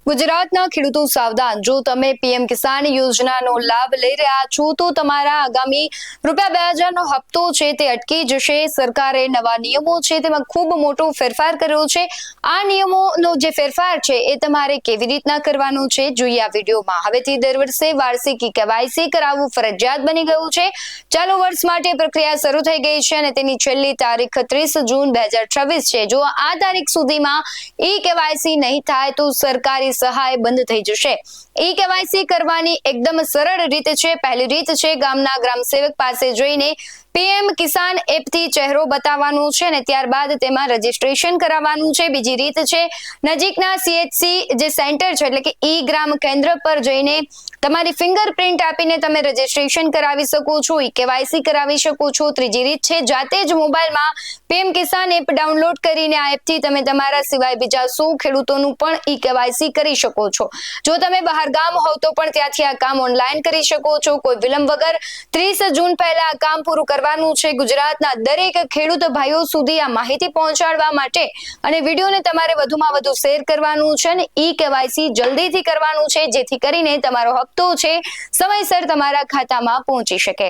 ગુજરાતના ખેડૂતો સાવધાન। જો તમે પીએમ કિસાન યોજનાનો લાભ લઈ રહ્યા છો તો તમારા આગામી ₹2000 નો હપ્તો છે તે અટકી જશે। સરકારે નવા નિયમો છે તેમાં ખૂબ મોટો ફેરફાર કર્યો છે। આ નિયમોનો જે ફેરફાર છે એ તમારે કેવી રીતના કરવાનો છે જોઈએ આ વિડીયોમાં। હવેથી દર વર્ષે વાર્ષિક કેવાયસી કરાવવું ફરજિયાત બની ગયું છે। ચાલુ વર્ષ માટે પ્રક્રિયા શરૂ થઈ ગઈ છે અને તેની છેલ્લી તારીખ 30 જૂન 2026 છે। જો આ તારીખ સુધીમાં ઈ કેવાયસી નહીં થાય તો સરકારી સહાય બંધ થઈ જશે। ઈ કેવાયસી કરવાની એકદમ સરળ રીત છે। પહેલી રીત છે ગામના ગ્રામ સેવક પાસે જઈને પીએમ કિસાન એપથી ચહેરો બતાવવાનો છે અને ત્યારબાદ તેમાં રજીસ્ટ્રેશન કરાવવાનું છે। બીજી રીત છે નજીકના સીએચસી જે સેન્ટર છે એટલે કે ઈ ગ્રામ કેન્દ્ર પર જઈને તમારી ફિંગરપ્રિન્ટ આપીને તમે રજીસ્ટ્રેશન કરાવી શકો છો, ઈ કેવાયસી કરાવી શકો છો। ત્રીજી રીત છે જાતે જ મોબાઈલમાં પીએમ કિસાન એપ ડાઉનલોડ કરીને આ એપથી તમે તમારા સિવાય બીજા 100 ખેડૂતોનું પણ ઈ કેવાયસી કરી શકો છો। જો તમે બહાર ગામ હોવ તો પણ ત્યાંથી આ કામ ઓનલાઈન કરી શકો છો। કોઈ વિલંબ વગર 30 જૂન પહેલા આ કામ પૂરું કરવાનું છે। ગુજરાતના દરેક ખેડૂત ભાઈઓ સુધી આ માહિતી પહોંચાડવા માટે અને વિડીયોને તમારે વધુમાં વધુ શેર કરવાનું છે અને ઈ કેવાયસી જલ્દીથી કરવાનું છે જેથી કરીને તમારો હપ્તો છે સમયસર તમારા ખાતામાં પહોંચી શકે।